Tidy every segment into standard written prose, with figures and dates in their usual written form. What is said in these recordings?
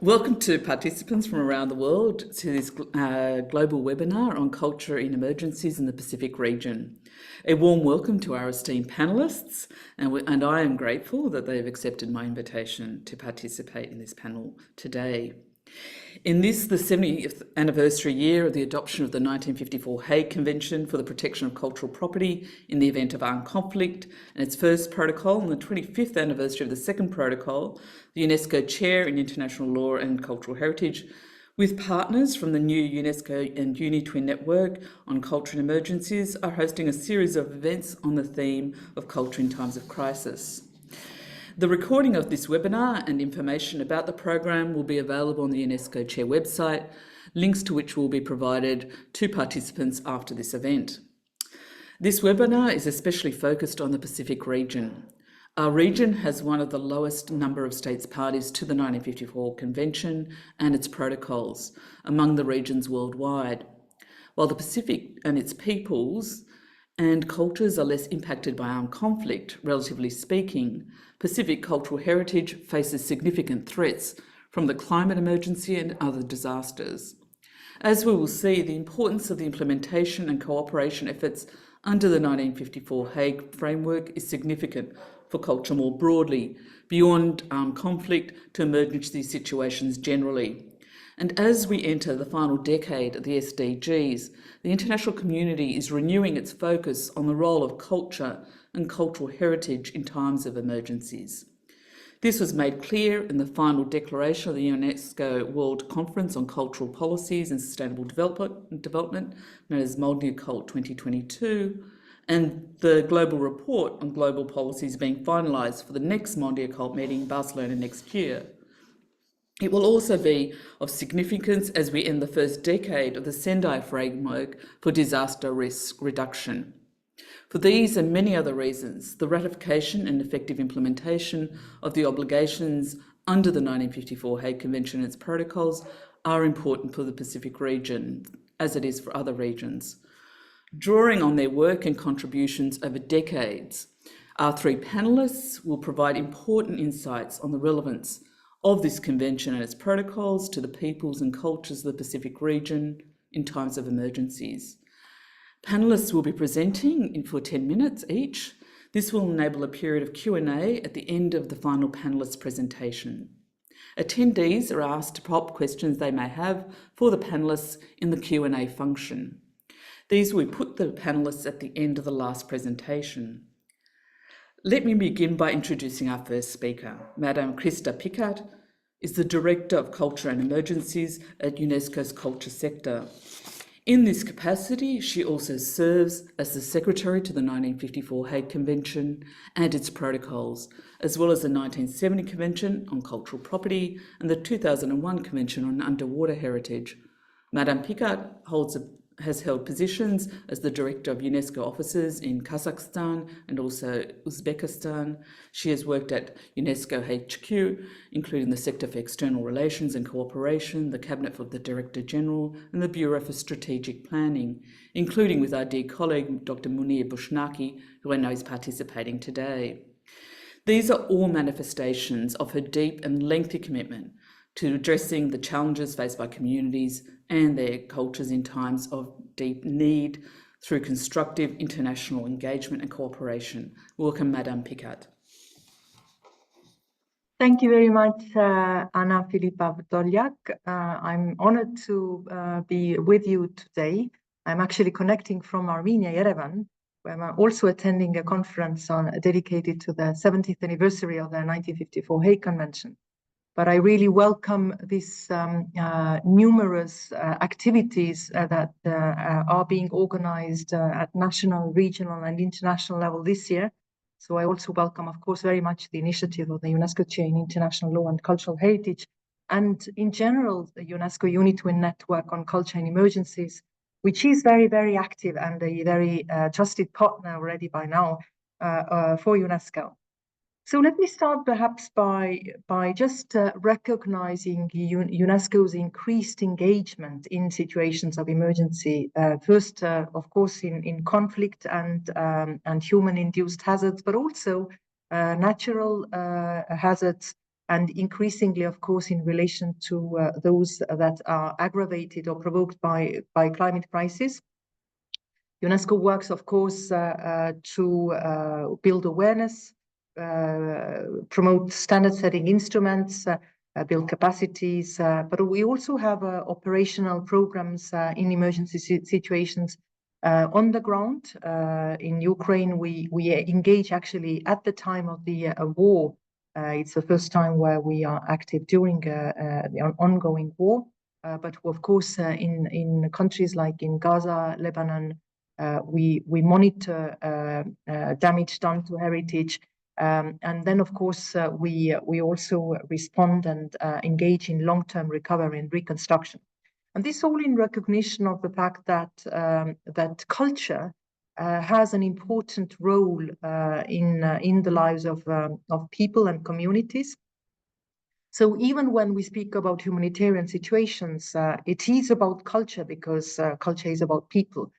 Welcome to participants from around the world to this global webinar on culture in emergencies in the Pacific region. A warm welcome to our esteemed panellists, and I am grateful that they have accepted my invitation to participate in this panel today. In this, the 70th anniversary year of the adoption of the 1954 Hague Convention for the Protection of Cultural Property in the event of armed conflict, and its first protocol, and the 25th anniversary of the second protocol, the UNESCO Chair in International Law and Cultural Heritage, with partners from the new UNESCO and UNITWIN Network on Culture and Emergencies, are hosting a series of events on the theme of culture in times of crisis. The recording of this webinar and information about the program will be available on the UNESCO Chair website, links to which will be provided to participants after this event. This webinar is especially focused on the Pacific region. Our region has one of the lowest number of states parties to the 1954 Convention and its protocols among the regions worldwide. While the Pacific and its peoples and cultures are less impacted by armed conflict, relatively speaking, Pacific cultural heritage faces significant threats from the climate emergency and other disasters. As we will see, the importance of the implementation and cooperation efforts under the 1954 Hague framework is significant for culture more broadly, beyond armed conflict to emergency situations generally. And as we enter the final decade of the SDGs, the international community is renewing its focus on the role of culture and cultural heritage in times of emergencies. This was made clear in the final declaration of the UNESCO World Conference on Cultural Policies and Sustainable Development, known as Cult 2022, and the global report on global policies being finalised for the next Cult meeting in Barcelona next year. It will also be of significance as we end the first decade of the Sendai framework for disaster risk reduction. For these and many other reasons, the ratification and effective implementation of the obligations under the 1954 Hague Convention and its protocols are important for the Pacific region, as it is for other regions. Drawing on their work and contributions over decades, our three panellists will provide important insights on the relevance of this convention and its protocols to the peoples and cultures of the Pacific region in times of emergencies. Panellists will be presenting for 10 minutes each. This will enable a period of Q&A at the end of the final panellist presentation. Attendees are asked to pop questions they may have for the panellists in the Q&A function. These will be put to the panellists at the end of the last presentation. Let me begin by introducing our first speaker. Madame Krista Pickard is the Director of Culture and Emergencies at UNESCO's Culture Sector. In this capacity, she also serves as the Secretary to the 1954 Hague Convention and its protocols, as well as the 1970 Convention on Cultural Property and the 2001 Convention on Underwater Heritage. Madame Pickard has held positions as the Director of UNESCO offices in Kazakhstan and also Uzbekistan. She has worked at UNESCO HQ, including the Sector for External Relations and Cooperation, the Cabinet for the Director General, and the Bureau for Strategic Planning, including with our dear colleague, Dr. Munir Bushnaki, who I know is participating today. These are all manifestations of her deep and lengthy commitment to addressing the challenges faced by communities and their cultures in times of deep need through constructive international engagement and cooperation. Welcome, Madame Pickard. Thank you very much, Anna Filipa Vdolyak. I'm honored to be with you today. I'm actually connecting from Armenia, Yerevan, where I'm also attending a conference dedicated to the 70th anniversary of the 1954 Hague Convention. But I really welcome these numerous activities that are being organized at national, regional, and international level this year. So I also welcome, of course, very much the initiative of the UNESCO Chair in International Law and Cultural Heritage, and in general, the UNESCO-UNITWIN Network on Culture and Emergencies, which is very, very active and a very trusted partner already by now for UNESCO. So let me start perhaps by just recognizing UNESCO's increased engagement in situations of emergency. First, of course, in conflict and human-induced hazards, but also natural hazards and increasingly, of course, in relation to those that are aggravated or provoked by climate crisis. UNESCO works, of course, to build awareness, promote standard-setting instruments, build capacities, but we also have operational programs in emergency situations on the ground. In Ukraine, we engage actually at the time of the war. It's the first time where we are active during the ongoing war. But of course, in countries like in Gaza, Lebanon, we monitor damage done to heritage. And then, of course, we also respond and engage in long-term recovery and reconstruction. And this all in recognition of the fact that that culture has an important role in the lives of people and communities. So even when we speak about humanitarian situations, it is about culture, because culture is about people.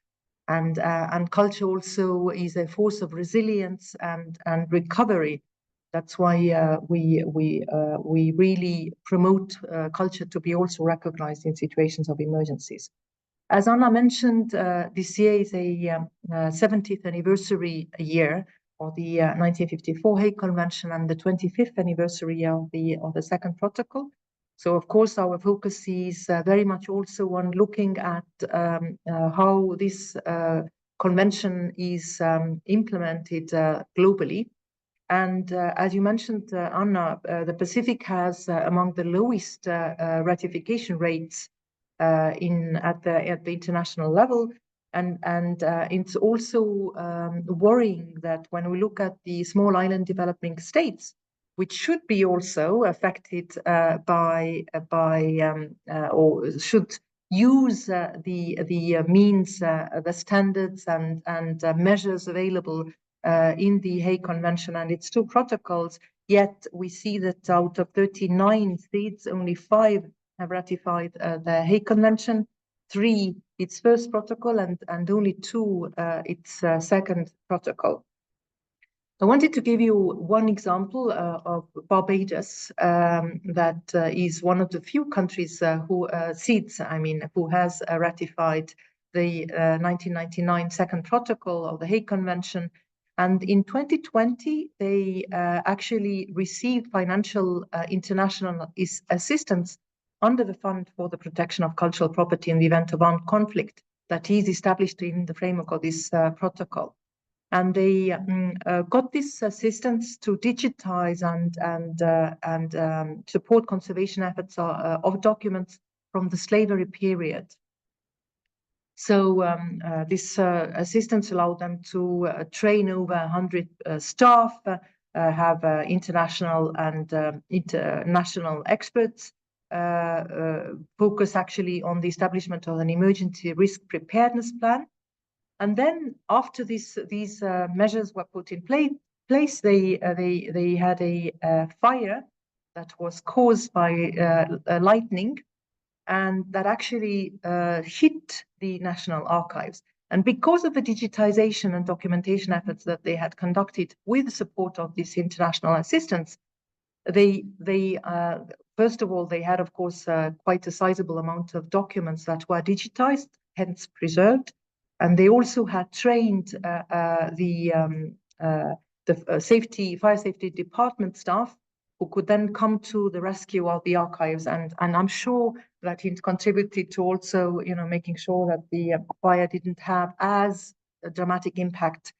And culture also is a force of resilience and recovery. That's why we really promote culture to be also recognized in situations of emergencies. As Anna mentioned, this year is a 70th anniversary year of the 1954 Hague Convention and the 25th anniversary of the second protocol. So, of course, our focus is very much also on looking at how this convention is implemented globally. And as you mentioned, Anna, the Pacific has among the lowest ratification rates at the international level. And it's also worrying that when we look at the small island developing states, which should be also affected or should use the means, the standards and measures available in the Hague Convention and its 2 protocols. Yet we see that out of 39 states, only 5 have ratified the Hague Convention, 3 its first protocol, and only 2 its second protocol. I wanted to give you one example of Barbados, that is one of the few countries who has ratified the 1999 second protocol of the Hague Convention. And in 2020, they actually received financial international assistance under the Fund for the Protection of Cultural Property in the Event of Armed Conflict that is established in the framework of this protocol. And they got this assistance to digitize and support conservation efforts of documents from the slavery period. So this assistance allowed them to train over 100 staff, have international and international experts, focus actually on the establishment of an emergency risk preparedness plan. And then after these measures were put in place, they had a fire that was caused by lightning, and that actually hit the National Archives. And because of the digitization and documentation efforts that they had conducted with the support of this international assistance, they first of all, they had, of course, quite a sizable amount of documents that were digitized, hence preserved. And they also had trained the fire safety department staff who could then come to the rescue of the archives. And I'm sure that it contributed to also, making sure that the fire didn't have as a dramatic impact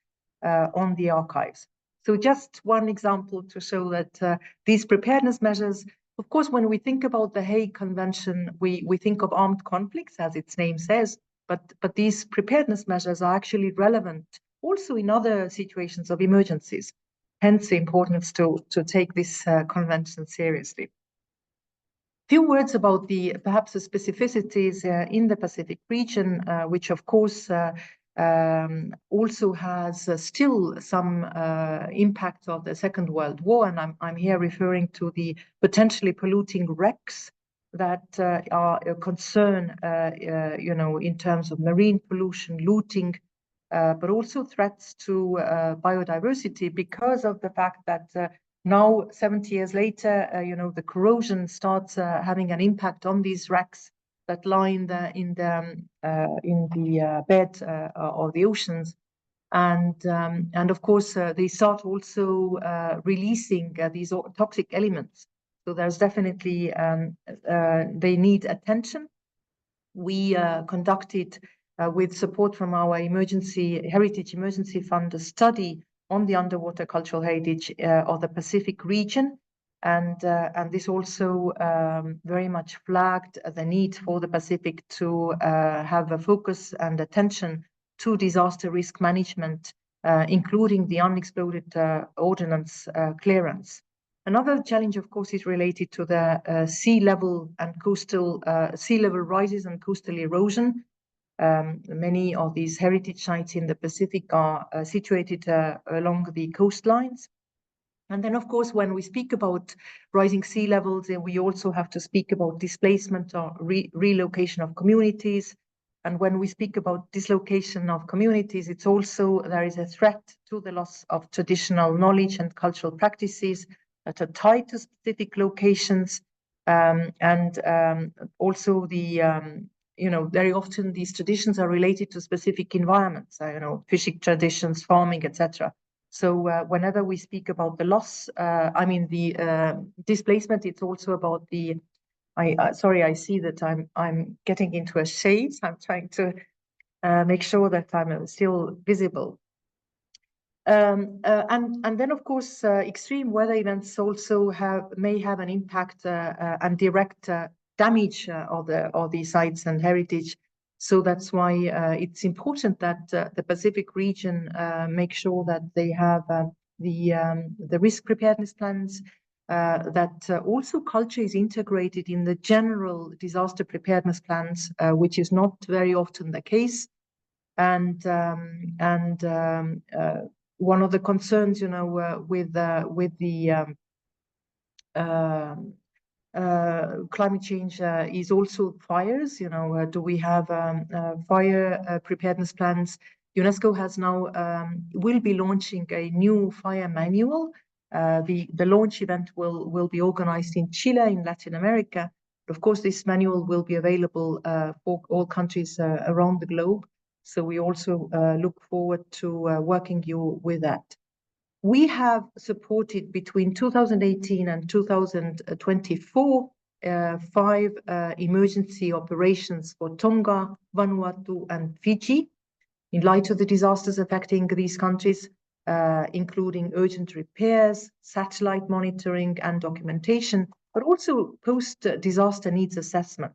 on the archives. So just one example to show that these preparedness measures, of course, when we think about the Hague Convention, we think of armed conflicts, as its name says, but these preparedness measures are actually relevant also in other situations of emergencies. Hence the importance to take this convention seriously. Few words about perhaps the specificities in the Pacific region, which of course also has still some impact of the Second World War, and I'm here referring to the potentially polluting wrecks that are a concern, in terms of marine pollution, looting, but also threats to biodiversity because of the fact that Now, 70 years later, the corrosion starts having an impact on these wrecks that lie in the bed of the oceans, and of course they start also releasing these toxic elements. So there's definitely they need attention. We conducted, with support from our Heritage Emergency Fund, a study on the underwater cultural heritage of the Pacific region. And this also very much flagged the need for the Pacific to have a focus and attention to disaster risk management, including the unexploded ordnance clearance. Another challenge, of course, is related to the sea level rises and coastal erosion. Many of these heritage sites in the Pacific are situated along the coastlines. And then, of course, when we speak about rising sea levels, we also have to speak about displacement or relocation of communities. And when we speak about dislocation of communities, it's also, there is a threat to the loss of traditional knowledge and cultural practices that are tied to specific locations. Also the, very often these traditions are related to specific environments, fishing traditions, farming, etc. So whenever we speak about the loss, the displacement, it's also about the, sorry, I see that I'm getting into a shade. So I'm trying to make sure that I'm still visible. And then, of course, extreme weather events also may have an impact and direct damage of the sites and heritage. So that's why it's important that the Pacific region make sure that they have the risk preparedness plans, that also culture is integrated in the general disaster preparedness plans, which is not very often the case. And one of the concerns, with the climate change is also fires. Do we have fire preparedness plans? UNESCO has now will be launching a new fire manual. The launch event will be organized in Chile, in Latin America. Of course, this manual will be available for all countries around the globe. So we also look forward to working you with that. We have supported between 2018 and 2024 5 emergency operations for Tonga, Vanuatu, and Fiji in light of the disasters affecting these countries, including urgent repairs, satellite monitoring and documentation, but also post-disaster needs assessment.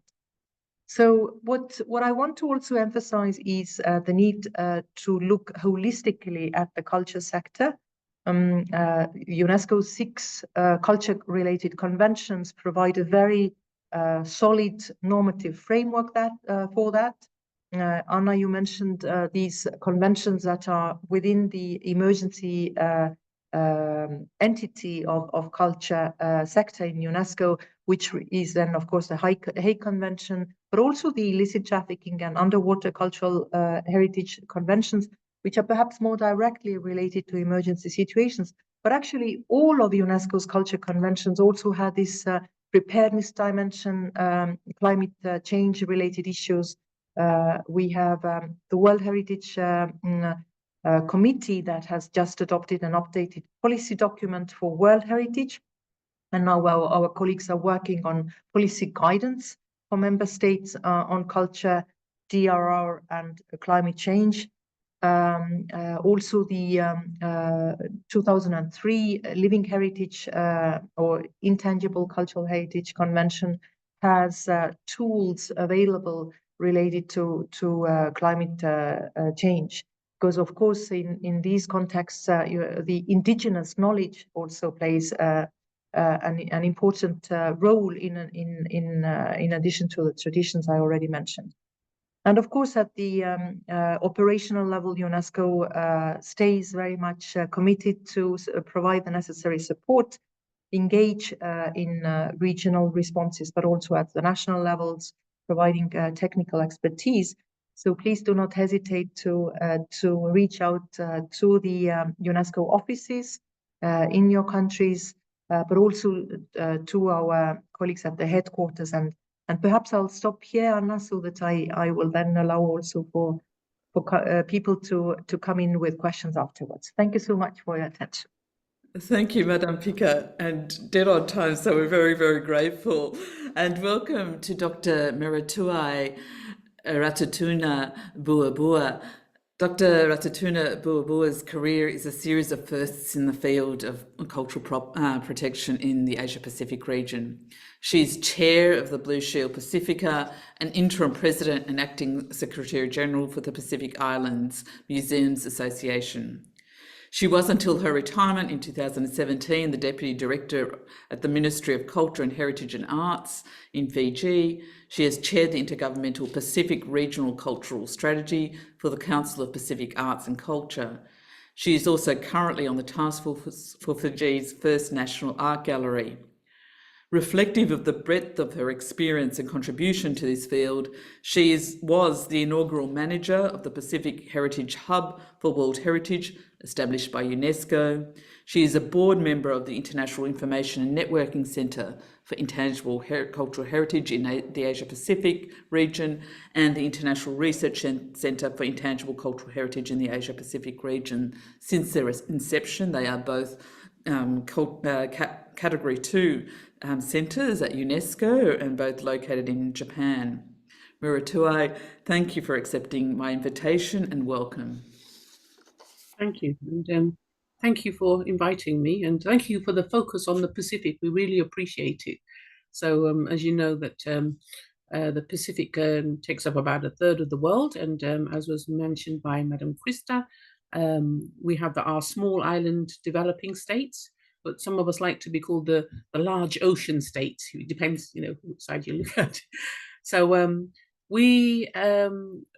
So what I want to also emphasize is the need to look holistically at the culture sector. UNESCO's 6 culture-related conventions provide a very solid normative framework for that. Anna, you mentioned these conventions that are within the emergency entity of culture sector in UNESCO, which is then, of course, the Hague Convention, but also the illicit trafficking and underwater cultural heritage conventions, which are perhaps more directly related to emergency situations. But actually, all of UNESCO's culture conventions also had this preparedness dimension, climate change related issues. We have the World Heritage Committee that has just adopted an updated policy document for World Heritage. And now our colleagues are working on policy guidance for member states on culture, DRR, and climate change. Also the 2003 Living Heritage or Intangible Cultural Heritage Convention has tools available related to climate change. Because of course, in these contexts, the indigenous knowledge also plays an important role in addition to the traditions I already mentioned. And of course, at the operational level, UNESCO stays very much committed to provide the necessary support, engage in regional responses, but also at the national levels, providing technical expertise. So please do not hesitate to reach out to the UNESCO offices in your countries, but also to our colleagues at the headquarters. And perhaps I'll stop here, Anna, so that I will then allow also for people to come in with questions afterwards. Thank you so much for your attention. Thank you, Madame Pica, and dead on time, so we're very, very grateful. And welcome to Dr. Meratuai Ratatuna Buabua. Dr. Ratatuna Buabua's career is a series of firsts in the field of cultural protection in the Asia-Pacific region. She's chair of the Blue Shield Pacifica, an interim president and acting Secretary General for the Pacific Islands Museums Association. She was, until her retirement in 2017, the Deputy Director at the Ministry of Culture and Heritage and Arts in Fiji. She has chaired the Intergovernmental Pacific Regional Cultural Strategy for the Council of Pacific Arts and Culture. She is also currently on the task force for Fiji's first National Art Gallery. Reflective of the breadth of her experience and contribution to this field, she was the inaugural manager of the Pacific Heritage Hub for World Heritage, established by UNESCO. She is a board member of the International Information and Networking Centre for Intangible Cultural Heritage in the Asia-Pacific region and the International Research Centre for Intangible Cultural Heritage in the Asia-Pacific region. Since their inception, they are both Category 2 centres at UNESCO and both located in Japan. Meratuai, thank you for accepting my invitation and welcome. Thank you, and thank you for inviting me, and thank you for the focus on the Pacific. We really appreciate it. So, as you know, that the Pacific takes up about a third of the world, and as was mentioned by Madam Krista, we have our small island developing states, but some of us like to be called the large ocean states. It depends, which side you look at. So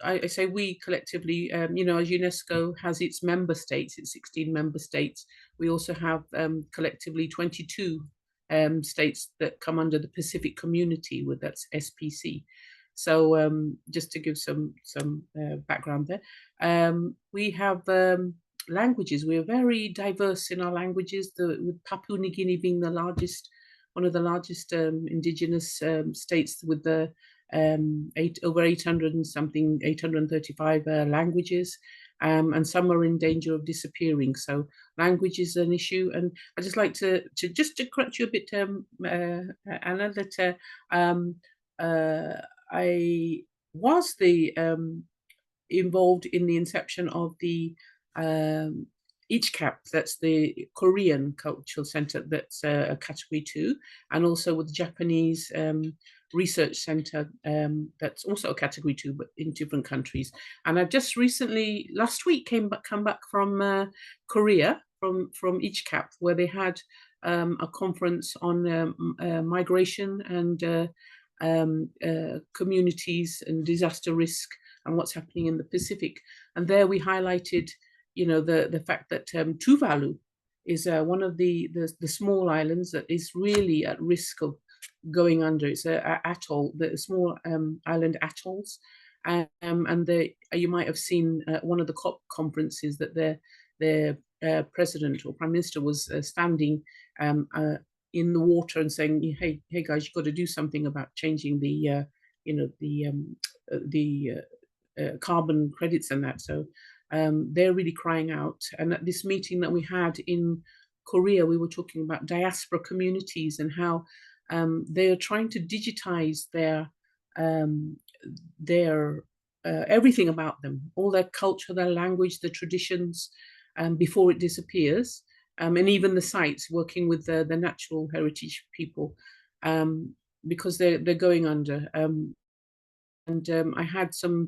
I say we collectively, as UNESCO has its member states, its 16 member states, we also have collectively 22 states that come under the Pacific Community, that's SPC. So just to give some background there, we have languages. We are very diverse in our languages, with Papua New Guinea being one of the largest indigenous states with the over 800 and something, 835 languages, and some are in danger of disappearing. So language is an issue, and I just like to correct you a bit, Anna, that I was involved in the inception of the ICHCAP, that's the Korean Cultural Center, that's a Category 2, and also with the Japanese Research Center, that's also a Category 2, but in different countries. And I've just recently, last week, come back from Korea, from ICHCAP, where they had a conference on migration and communities and disaster risk and what's happening in the Pacific. And there we highlighted, the fact that Tuvalu is one of the small islands that is really at risk of going under. It's an atoll, the small island atolls, and you might have seen one of the COP conferences that their president or prime minister was standing in the water and saying, hey guys, you've got to do something about changing the carbon credits and that. So they're really crying out. And at this meeting that we had in Korea, we were talking about diaspora communities and how they are trying to digitize their everything about them, all their culture, their language, their traditions, before it disappears, and even the sites, working with the natural heritage people, because they're going under. I had some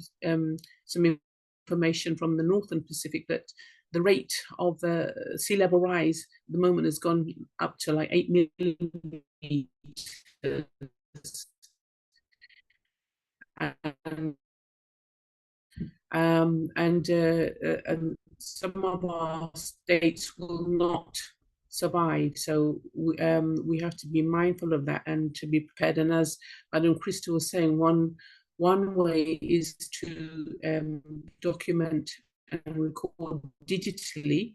information from the Northern Pacific that the rate of sea level rise at the moment has gone up to like 8 million meters. And some of our states will not survive. So we have to be mindful of that and to be prepared. And as Madam Krista was saying, one way is to document and record digitally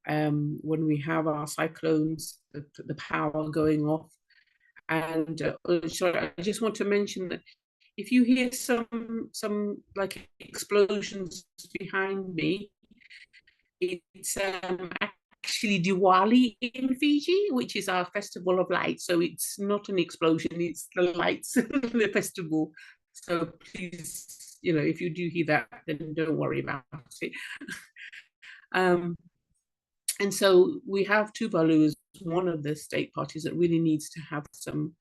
when we have our cyclones, the power going off. And sorry, I just want to mention that if you hear some like explosions behind me, it's actually Diwali in Fiji, which is our festival of lights. So it's not an explosion; it's the lights, the festival. So please, if you do hear that, then don't worry about it. And so we have Tuvalu as one of the state parties that really needs to have some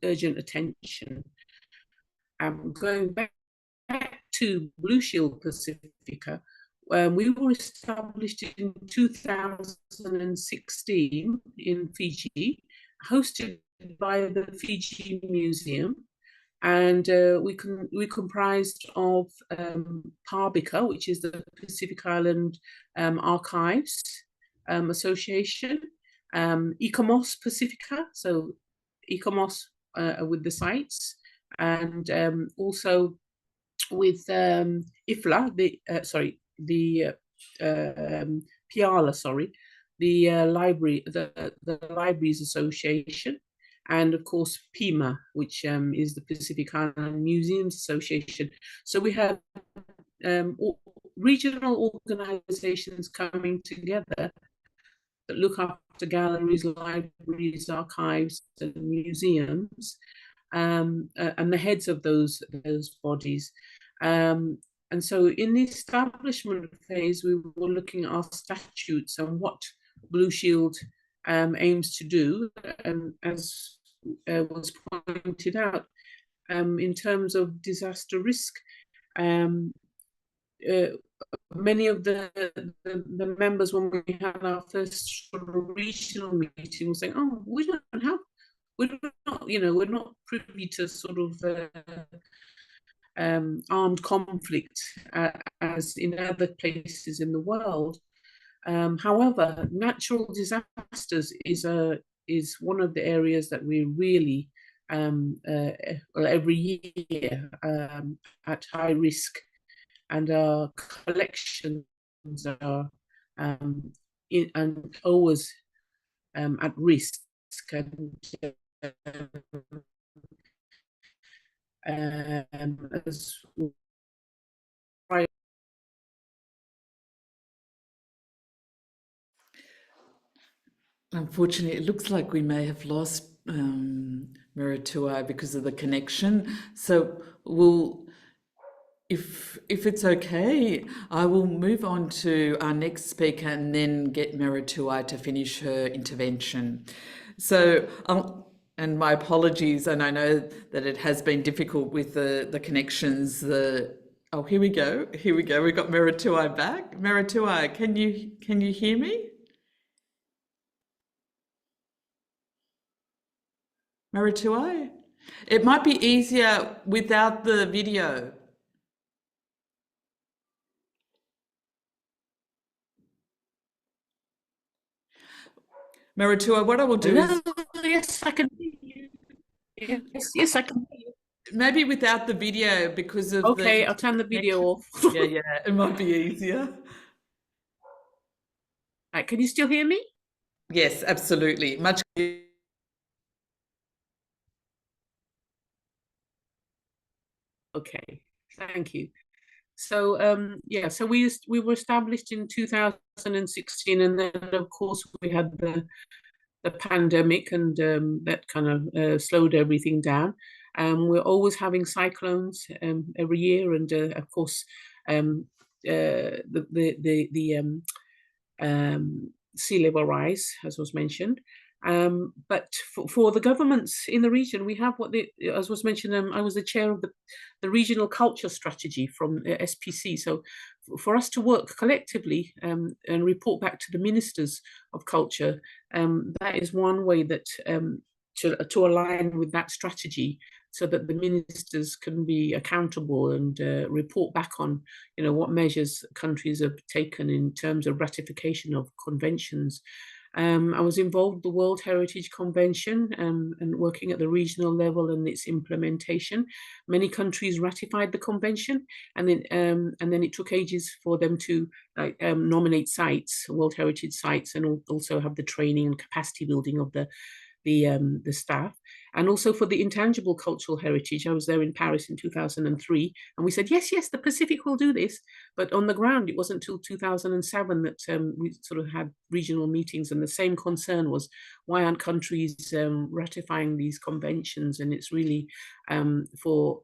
urgent attention. Going back to Blue Shield Pacifica, we were established in 2016 in Fiji, hosted by the Fiji Museum. And we comprised of PABICA, which is the Pacific Island Archives Association, ICOMOS Pacifica, so ICOMOS with the sites, and also with IFLA, the PIALA, the library, the Libraries Association, and of course PIMA, which is the Pacific Island Museums Association. So we have regional organizations coming together that look after galleries, libraries, archives, and museums, and the heads of those bodies. And so in the establishment phase, we were looking at our statutes and what Blue Shield aims to do. And as was pointed out, in terms of disaster risk, many of the members, when we had our first sort of regional meeting, were saying, "Oh, we're not privy to sort of armed conflict as in other places in the world." However, natural disasters is one of the areas that we really every year at high risk, and our collections are and always at risk. As Unfortunately, it looks like we may have lost Maratua because of the connection. So if it's okay, I will move on to our next speaker and then get Maratua to finish her intervention. So and my apologies, and I know that it has been difficult with the connections. Oh, here we go. We've got Maratua back. Maratua, can you hear me? Maratua? It might be easier without the video. Maratua, what I will do is... Yes, I can hear you. Yes, I can hear you. Maybe without the video because of Okay, I'll turn the video off. Yeah, it might be easier. Right, can you still hear me? Yes, absolutely. Much. Okay, thank you. So so we were established in 2016, and then of course we had the pandemic, and that kind of slowed everything down. We're always having cyclones every year, and of course the sea level rise, as was mentioned. But for the governments in the region, we have as was mentioned, I was the chair of the regional culture strategy from SPC. So for us to work collectively and report back to the ministers of culture, that is one way that to align with that strategy, so that the ministers can be accountable and report back on, what measures countries have taken in terms of ratification of conventions. I was involved with the World Heritage Convention and working at the regional level and its implementation. Many countries ratified the convention, and then it took ages for them to nominate sites, World Heritage sites, and also have the training and capacity building of the staff. And also for the intangible cultural heritage, I was there in Paris in 2003, and we said, yes, the Pacific will do this. But on the ground, it wasn't until 2007 that we sort of had regional meetings, and the same concern was, why aren't countries ratifying these conventions? And it's really for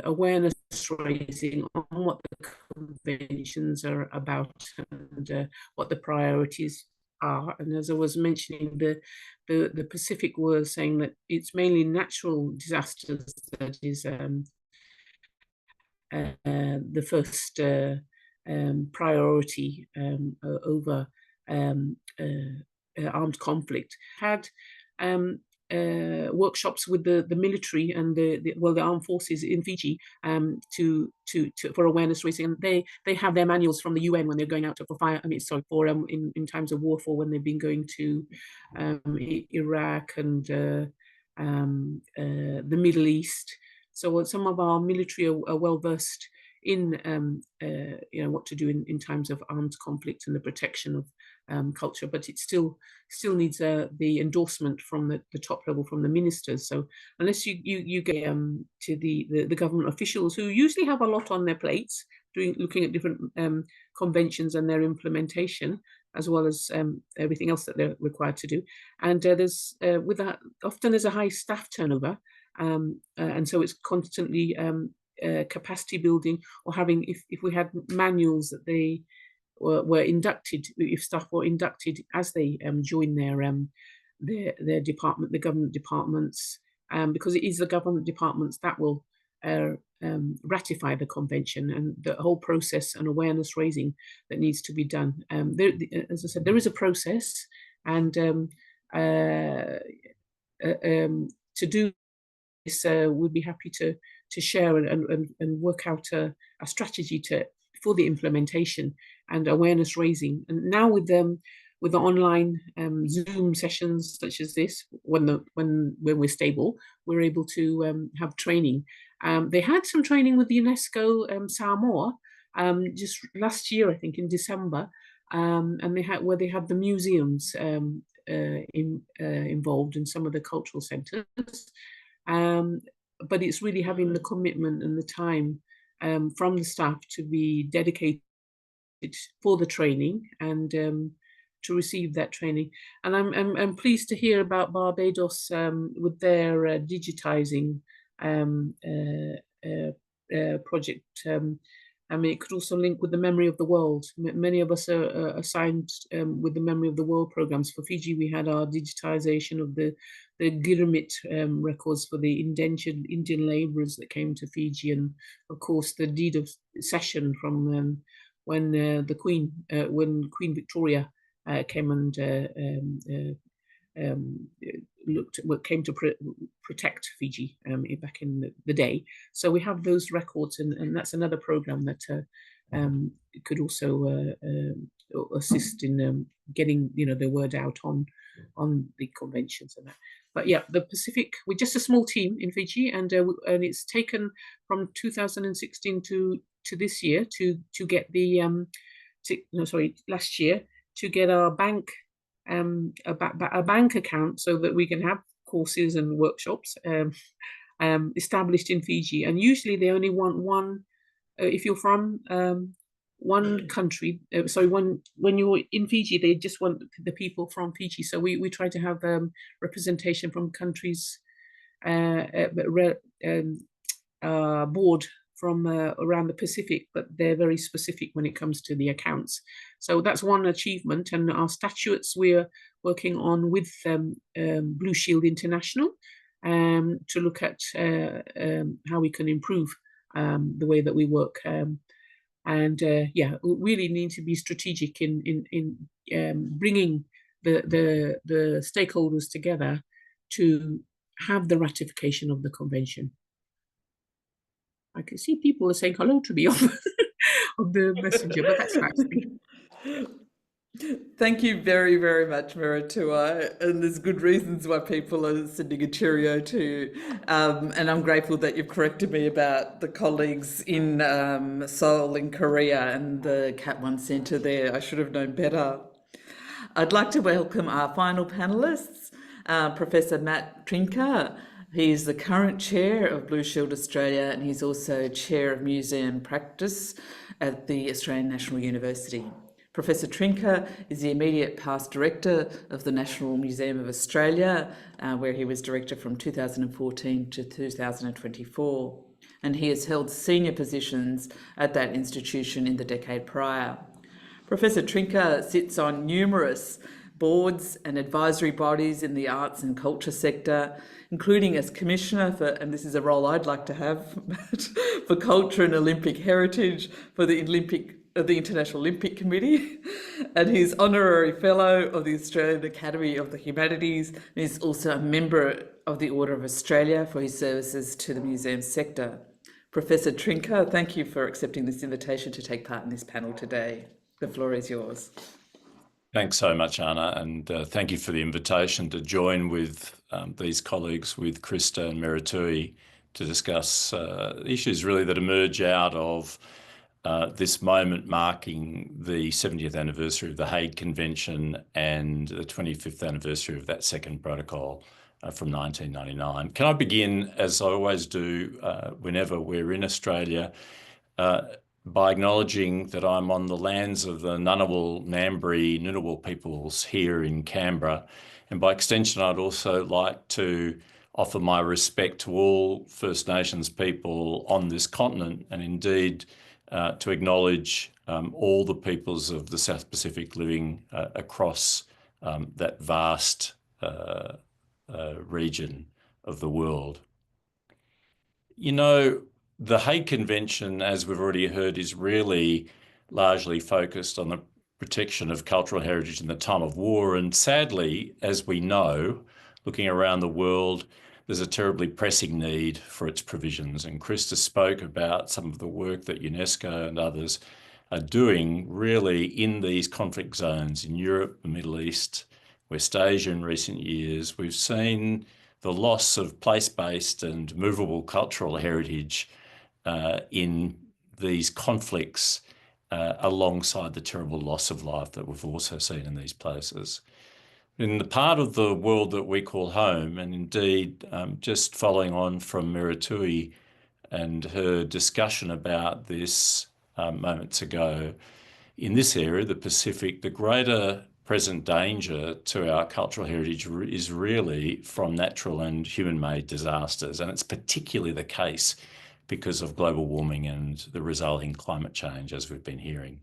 awareness raising on what the conventions are about and what the priorities are. And as I was mentioning, the Pacific was saying that it's mainly natural disasters that is the first priority over armed conflict. Had workshops with the military and the armed forces in Fiji for awareness raising, and they have their manuals from the UN when they're going out for fire. In times of war, for when they've been going to Iraq and the Middle East. So some of our military are well versed in what to do in times of armed conflict and the protection of culture, but it still needs the endorsement from the top level, from the ministers. So unless you get to the government officials, who usually have a lot on their plates, looking at different conventions and their implementation, as well as everything else that they're required to do, and there's with that often there's a high staff turnover, and so it's constantly capacity building, or having, if we had manuals that they were inducted, if staff were inducted as they join their department, the government departments, because it is the government departments that will ratify the convention, and the whole process and awareness raising that needs to be done. As I said, there is a process, and to do this, we'd be happy to share and work out a strategy for the implementation and awareness raising. And now with the online Zoom sessions such as this, when we're stable, we're able to have training. They had some training with the UNESCO Samoa just last year, I think in December, and they had the museums involved in some of the cultural centres. But it's really having the commitment and the time from the staff to be dedicated for the training and to receive that training. And I'm pleased to hear about Barbados with their digitizing project. It could also link with the Memory of the World. Many of us are assigned with the Memory of the World programs. For Fiji, we had our digitization of the Girimit records for the indentured Indian labourers that came to Fiji, and of course the deed of cession from when Queen Victoria came and came to protect Fiji back in the day. So we have those records, and that's another program that could also assist in getting the word out on the conventions and that. But yeah, the Pacific, we're just a small team in Fiji, and it's taken from 2016 to this year to get the last year to get our bank a bank account so that we can have courses and workshops established in Fiji. And usually they only want one, if you're from one country, when you're in Fiji, they just want the people from Fiji. So we try to have representation from countries board from around the Pacific, but they're very specific when it comes to the accounts. So that's one achievement. And our statutes we're working on with Blue Shield International to look at how we can improve the way that we work. We really need to be strategic in bringing the stakeholders together to have the ratification of the convention. I can see people are saying hello to me on the messenger, but that's nice. Thank you very, very much, Maratua. And there's good reasons why people are sending a cheerio to. And I'm grateful that you've corrected me about the colleagues in Seoul in Korea and the Cat One Centre there. I should have known better. I'd like to welcome our final panellists, Professor Matt Trinka. He's the current chair of Blue Shield Australia, and he's also chair of museum practice at the Australian National University. Professor Trinka is the immediate past director of the National Museum of Australia, where he was director from 2014 to 2024. And he has held senior positions at that institution in the decade prior. Professor Trinka sits on numerous boards and advisory bodies in the arts and culture sector, including as Commissioner for, and this is a role I'd like to have, for Culture and Olympic Heritage for the International Olympic Committee, and he's Honorary Fellow of the Australian Academy of the Humanities, and he's also a member of the Order of Australia for his services to the museum sector. Professor Trinka, thank you for accepting this invitation to take part in this panel today. The floor is yours. Thanks so much, Anna, and thank you for the invitation to join with these colleagues, with Krista and Meritui, to discuss issues really that emerge out of this moment marking the 70th anniversary of the Hague Convention and the 25th anniversary of that second protocol from 1999. Can I begin, as I always do whenever we're in Australia, by acknowledging that I'm on the lands of the Ngunnawal, Ngambri, Ngunnawal peoples here in Canberra. And by extension, I'd also like to offer my respect to all First Nations people on this continent, and indeed to acknowledge all the peoples of the South Pacific living across that vast region of the world. You know, the Hague Convention, as we've already heard, is really largely focused on the protection of cultural heritage in the time of war. And sadly, as we know, looking around the world, there's a terribly pressing need for its provisions. And Krista spoke about some of the work that UNESCO and others are doing really in these conflict zones in Europe, the Middle East, West Asia in recent years. We've seen the loss of place-based and movable cultural heritage in these conflicts alongside the terrible loss of life that we've also seen in these places. In the part of the world that we call home, and indeed just following on from Meritui and her discussion about this moments ago, in this area, the Pacific, the greater present danger to our cultural heritage is really from natural and human-made disasters, and it's particularly the case because of global warming and the resulting climate change, as we've been hearing.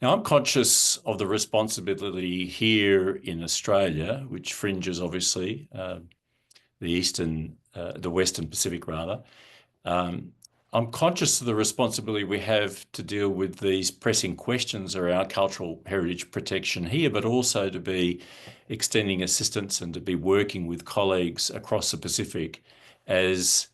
Now, I'm conscious of the responsibility here in Australia, which fringes obviously the Western Pacific rather. I'm conscious of the responsibility we have to deal with these pressing questions around cultural heritage protection here, but also to be extending assistance and to be working with colleagues across the Pacific as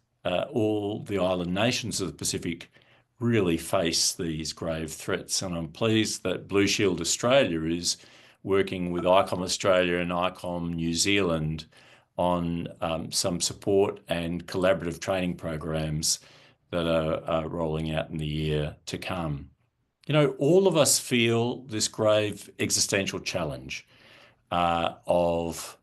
all the island nations of the Pacific really face these grave threats. And I'm pleased that Blue Shield Australia is working with ICOM Australia and ICOM New Zealand on some support and collaborative training programs that are rolling out in the year to come. You know, all of us feel this grave existential challenge of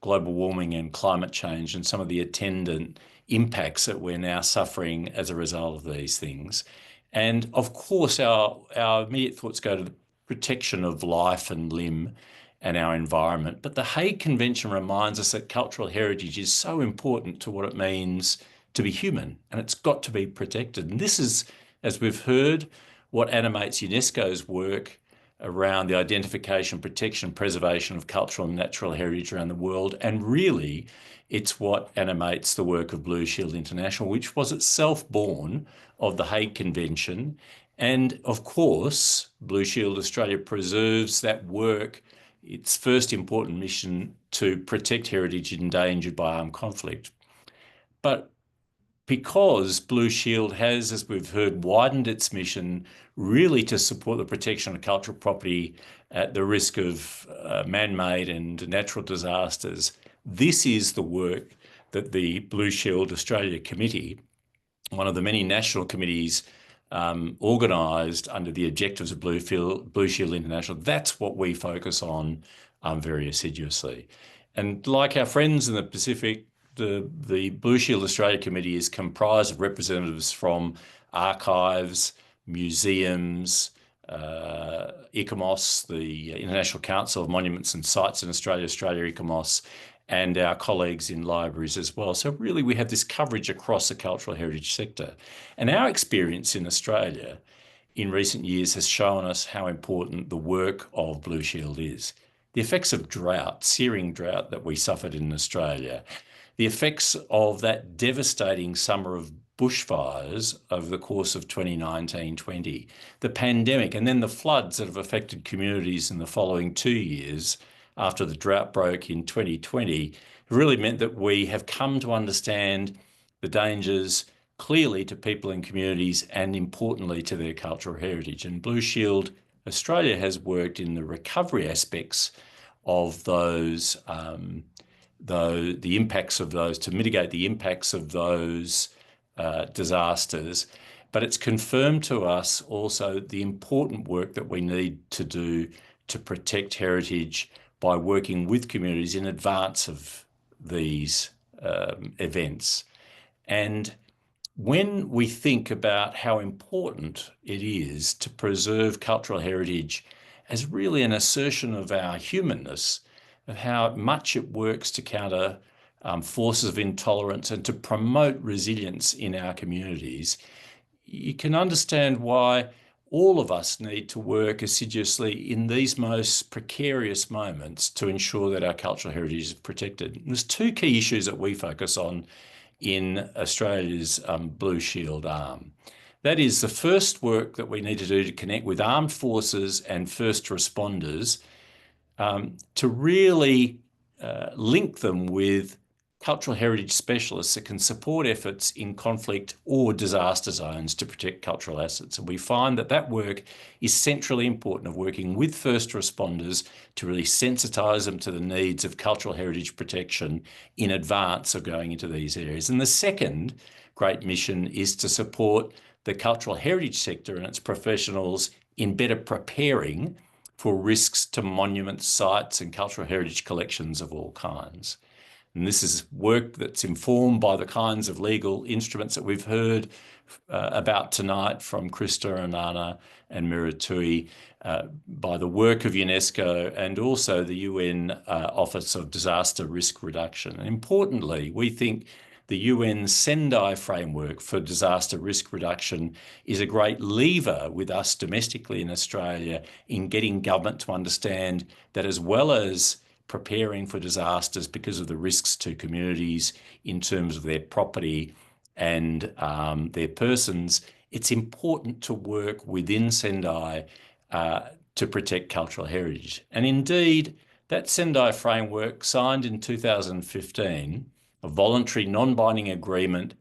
global warming and climate change and some of the attendant impacts that we're now suffering as a result of these things. And of course, our immediate thoughts go to the protection of life and limb and our environment. But the Hague Convention reminds us that cultural heritage is so important to what it means to be human, and it's got to be protected. And this is, as we've heard, what animates UNESCO's work around the identification, protection, preservation of cultural and natural heritage around the world. And really, it's what animates the work of Blue Shield International, which was itself born of the Hague Convention. And of course, Blue Shield Australia preserves that work, its first important mission to protect heritage endangered by armed conflict. But because Blue Shield has, as we've heard, widened its mission really to support the protection of cultural property at the risk of man-made and natural disasters. This is the work that the Blue Shield Australia Committee, one of the many national committees organised under the objectives of Blue Shield International, that's what we focus on very assiduously. And like our friends in the Pacific, the Blue Shield Australia Committee is comprised of representatives from archives, museums, ICOMOS, the International Council of Monuments and Sites in Australia, ICOMOS, and our colleagues in libraries as well. So really we have this coverage across the cultural heritage sector. And our experience in Australia in recent years has shown us how important the work of Blue Shield is. The effects of drought, searing drought that we suffered in Australia, the effects of that devastating summer of bushfires over the course of 2019-20, the pandemic, and then the floods that have affected communities in the following 2 years after the drought broke in 2020, really meant that we have come to understand the dangers clearly to people and communities and importantly to their cultural heritage. And Blue Shield Australia has worked in the recovery aspects of those, the impacts of those, to mitigate the impacts of those disasters. But it's confirmed to us also the important work that we need to do to protect heritage by working with communities in advance of these events. And when we think about how important it is to preserve cultural heritage as really an assertion of our humanness, of how much it works to counter forces of intolerance and to promote resilience in our communities, you can understand why all of us need to work assiduously in these most precarious moments to ensure that our cultural heritage is protected. And there's two key issues that we focus on in Australia's Blue Shield arm. That is the first work that we need to do to connect with armed forces and first responders to really link them with cultural heritage specialists that can support efforts in conflict or disaster zones to protect cultural assets. And we find that that work is centrally important, of working with first responders to really sensitise them to the needs of cultural heritage protection in advance of going into these areas. And the second great mission is to support the cultural heritage sector and its professionals in better preparing for risks to monuments, sites and cultural heritage collections of all kinds. And this is work that's informed by the kinds of legal instruments that we've heard about tonight from Krista and Anna and Miratui, by the work of UNESCO and also the UN Office of Disaster Risk Reduction. And importantly, we think the UN Sendai framework for disaster risk reduction is a great lever with us domestically in Australia in getting government to understand that, as well as preparing for disasters because of the risks to communities in terms of their property and their persons, it's important to work within Sendai to protect cultural heritage. And indeed, that Sendai framework, signed in 2015, a voluntary non-binding agreement,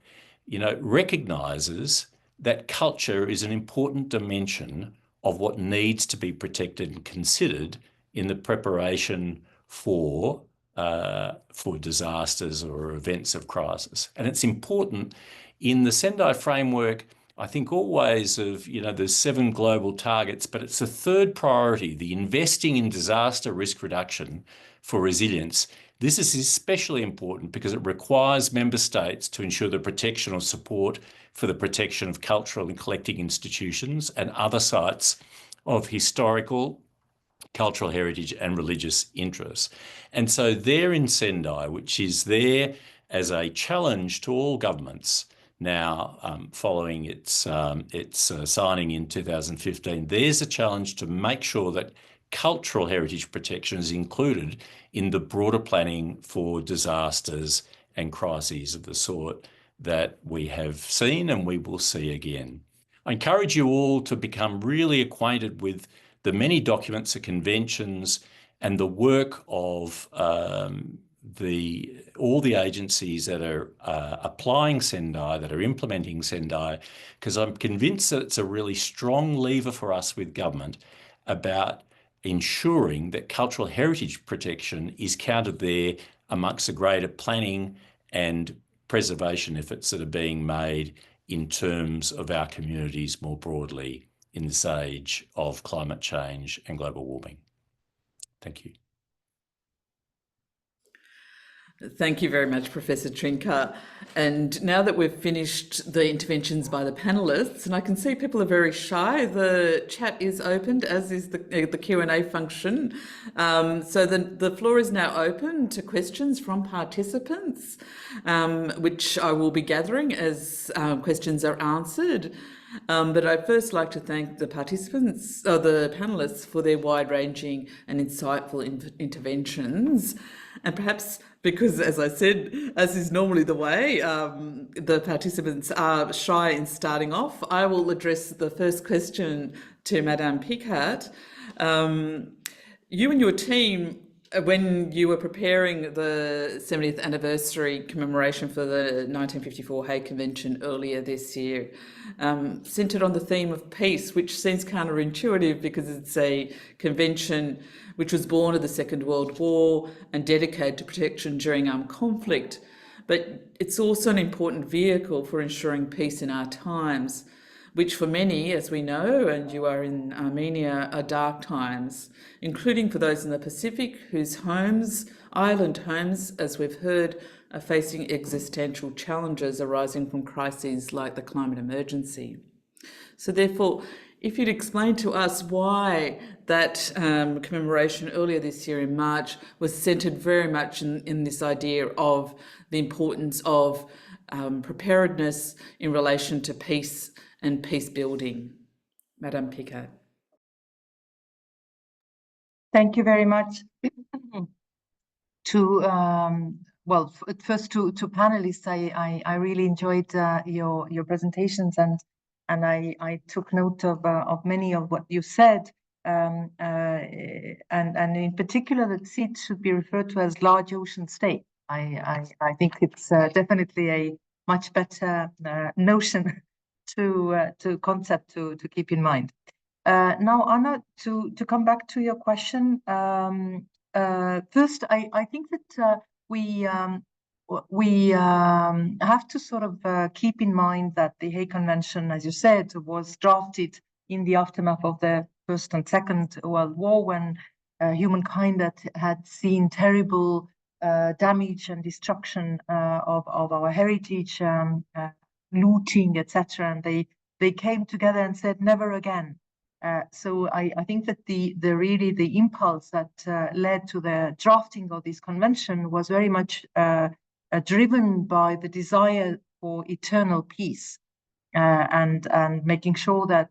recognises that culture is an important dimension of what needs to be protected and considered in the preparation for disasters or events of crisis. And it's important in the Sendai framework, I think always of, there's 7 global targets, but it's the third priority, the investing in disaster risk reduction for resilience. This is especially important because it requires member states to ensure the protection or support for the protection of cultural and collecting institutions and other sites of historical, cultural heritage and religious interests. And so there in Sendai, which is there as a challenge to all governments now following its signing in 2015, there's a challenge to make sure that cultural heritage protection is included in the broader planning for disasters and crises of the sort that we have seen and we will see again. I encourage you all to become really acquainted with the many documents and conventions and the work of all the agencies that are applying Sendai, that are implementing Sendai, because I'm convinced that it's a really strong lever for us with government about ensuring that cultural heritage protection is counted there amongst the greater planning and preservation efforts that are being made in terms of our communities more broadly in this age of climate change and global warming. Thank you. Thank you very much, Professor Trinka. And now that we've finished the interventions by the panellists, and I can see people are very shy, the chat is opened, as is the Q&A function. So the floor is now open to questions from participants, which I will be gathering as questions are answered. But I'd first like to thank the participants, or the panellists, for their wide-ranging and insightful interventions. And perhaps because, as I said, as is normally the way, the participants are shy in starting off, I will address the first question to Madame Picard. You and your team, when you were preparing the 70th anniversary commemoration for the 1954 Hague Convention earlier this year, centred on the theme of peace, which seems counterintuitive because it's a convention which was born of the Second World War and dedicated to protection during armed conflict. But it's also an important vehicle for ensuring peace in our times, which for many, as we know, and you are in Armenia, are dark times, including for those in the Pacific whose homes, island homes, as we've heard, are facing existential challenges arising from crises like the climate emergency. So therefore, if you'd explain to us why that commemoration earlier this year in March was centred very much in this idea of the importance of preparedness in relation to peace and peace building. Madame Picard. Thank you very much. Well, first to panelists, I really enjoyed your presentations, and I took note of many of what you said, and in particular that seeds should be referred to as large ocean state. I think it's definitely a much better notion to concept to keep in mind. Now, Anna, to come back to your question, first, I think that we have to sort of keep in mind that the Hague Convention, as you said, was drafted in the aftermath of the First and Second World War, when humankind had seen terrible damage and destruction of our heritage, looting, etc. And they came together and said, never again. So I think that the impulse that led to the drafting of this convention was very much driven by the desire for eternal peace, and making sure that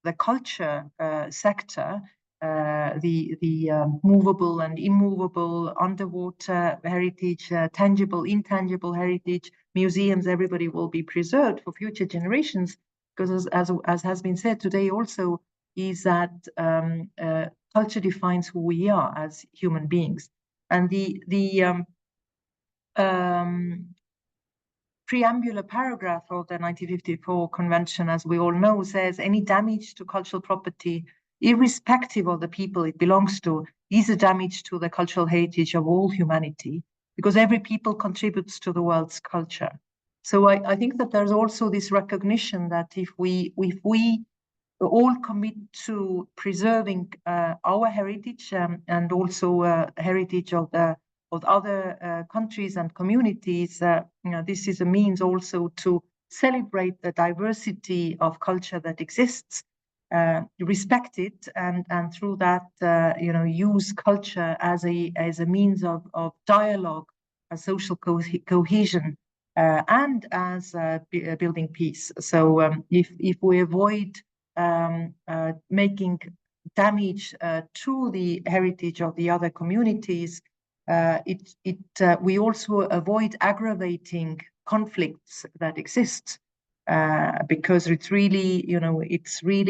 the culture sector, the movable and immovable, underwater heritage, tangible, intangible heritage, museums, everybody will be preserved for future generations. Because as has been said today also, is that culture defines who we are as human beings. And the preambular paragraph of the 1954 convention, as we all know, says any damage to cultural property, irrespective of the people it belongs to, is a damage to the cultural heritage of all humanity, because every people contributes to the world's culture. So I think that there's also this recognition that if we all commit to preserving our heritage, and also heritage of other countries and communities, this is a means also to celebrate the diversity of culture that exists, respect it, and through that use culture as a means of dialogue, a social cohesion, and as building peace. So if we avoid making damage to the heritage of the other communities, we also avoid aggravating conflicts that exist, because it's really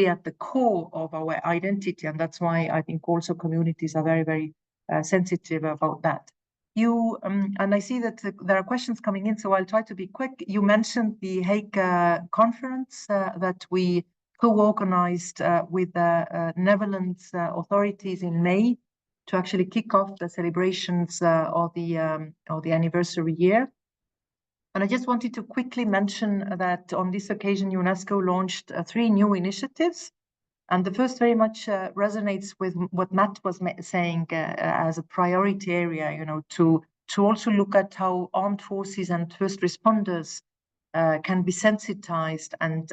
at the core of our identity, and that's why I think also communities are very, very sensitive about that. You and I see that there are questions coming in, so I'll try to be quick. You mentioned the Hague conference that we co-organized with the Netherlands authorities in May to actually kick off the celebrations of the anniversary year. And I just wanted to quickly mention that on this occasion, UNESCO launched 3 new initiatives. And the first very much resonates with what Matt was saying as a priority area, you know, to also look at how armed forces and first responders can be sensitized and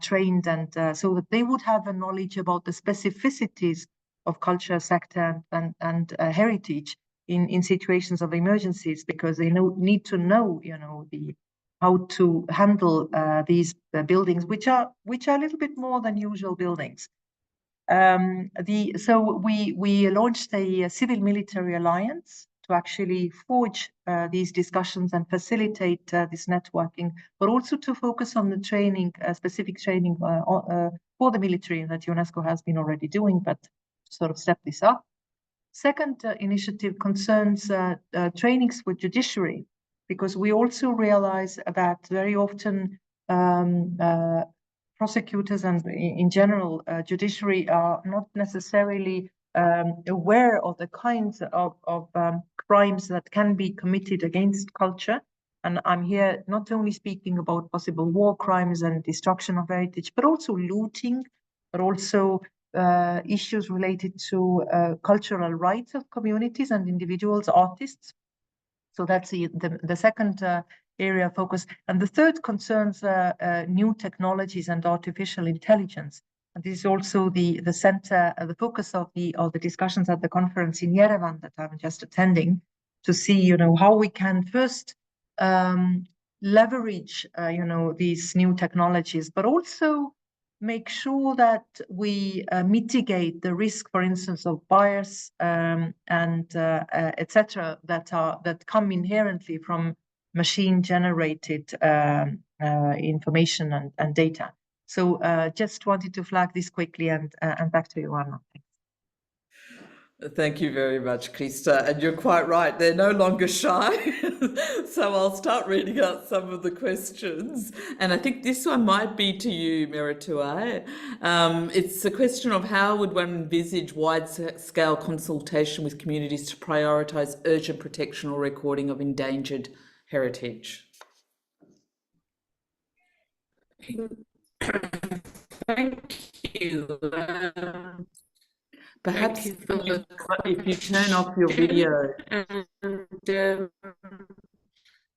trained, and so that they would have a knowledge about the specificities of culture, sector, and heritage in situations of emergencies, because they need to know, you know, how to handle these buildings, which are a little bit more than usual buildings. So we launched a civil-military alliance to actually forge these discussions and facilitate this networking, but also to focus on the training, specific training for the military that UNESCO has been already doing, but sort of step this up. Second initiative concerns trainings for judiciary, because we also realize that very often prosecutors and in general judiciary are not necessarily aware of the kinds of crimes that can be committed against culture. And I'm here not only speaking about possible war crimes and destruction of heritage, but also looting, but also issues related to cultural rights of communities and individuals, artists. So that's the second area of focus. And the third concerns new technologies and artificial intelligence. And this is also the center, the focus of the discussions at the conference in Yerevan that I'm just attending, to see, you know, how we can first leverage, you know, these new technologies, but also make sure that we mitigate the risk, for instance, of bias and etc. that come inherently from machine-generated information and data. So just wanted to flag this quickly, and back to you, Anna. Thank you very much, Krista. And you're quite right, they're no longer shy. So I'll start reading out some of the questions. And I think this one might be to you, Merituai. It's a question of how would one envisage wide-scale consultation with communities to prioritise urgent protection or recording of endangered heritage? Thank you. Perhaps if you turn off your video. And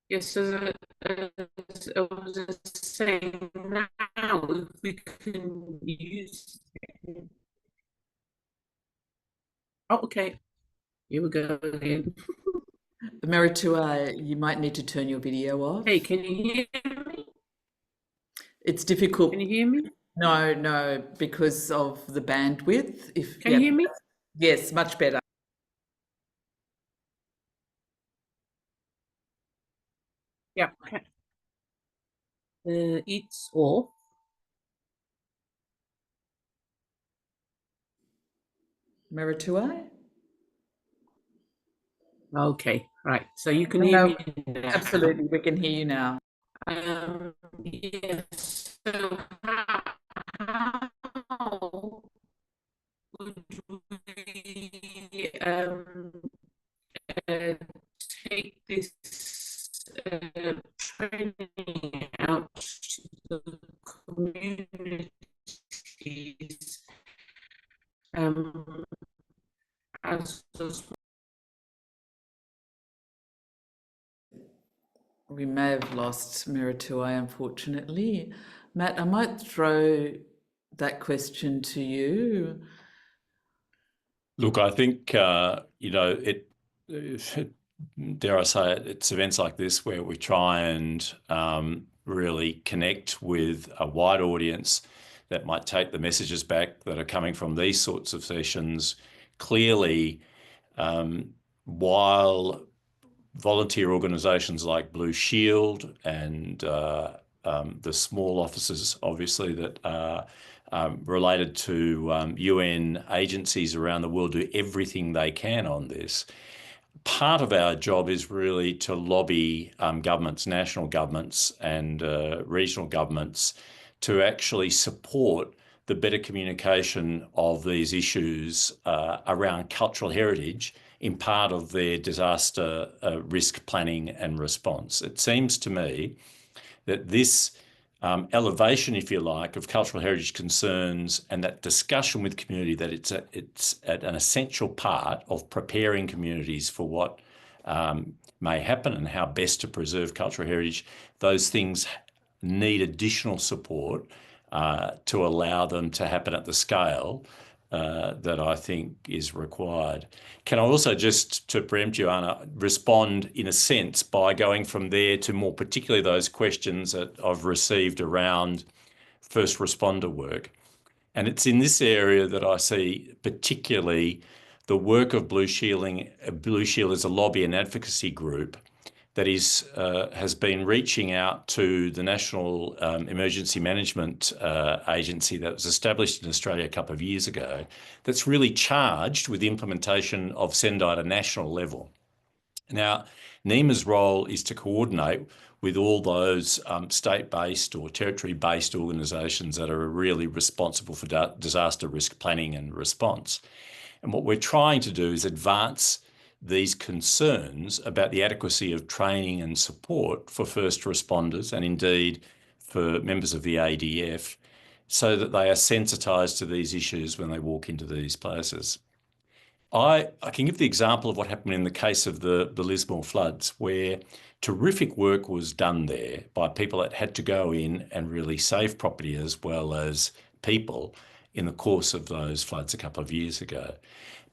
yes, as I was saying, now we can use. Oh, okay. Here we go again. Merituai, you might need to turn your video off. Hey, can you hear me? It's difficult. Can you hear me? No, because of the bandwidth. Can you hear me? Yes, much better. Yeah. Okay. It's off. Merituai? Okay, right. So you can hear me now. Absolutely, we can hear you now. Yes. So how would we take this training out to the communities as We may have lost Merituai, unfortunately. Matt, I might throw that question to you. Look, I think, you know, dare I say it, it's events like this where we try and really connect with a wide audience that might take the messages back that are coming from these sorts of sessions clearly, while volunteer organisations like Blue Shield and the small offices, obviously, that are related to UN agencies around the world do everything they can on this. part of our job is really to lobby governments, national governments and regional governments to actually support the better communication of these issues around cultural heritage in part of their disaster risk planning and response. It seems to me that this elevation, if you like, of cultural heritage concerns and that discussion with community, that it's an essential part of preparing communities for what may happen and how best to preserve cultural heritage. Those things need additional support to allow them to happen at the scale that I think is required. Can I also, just to preempt you, Anna, respond in a sense by going from there to more particularly those questions that I've received around first responder work. And it's in this area that I see particularly the work of Blue Shield as a lobby and advocacy group that has been reaching out to the National Emergency Management Agency that was established in Australia a couple of years ago, that's really charged with implementation of Sendai at a national level. Now, NEMA's role is to coordinate with all those state-based or territory-based organisations that are really responsible for disaster risk planning and response. And what we're trying to do is advance these concerns about the adequacy of training and support for first responders and indeed for members of the ADF so that they are sensitised to these issues when they walk into these places. I can give the example of what happened in the case of the Lismore floods, where terrific work was done there by people that had to go in and really save property as well as people in the course of those floods a couple of years ago.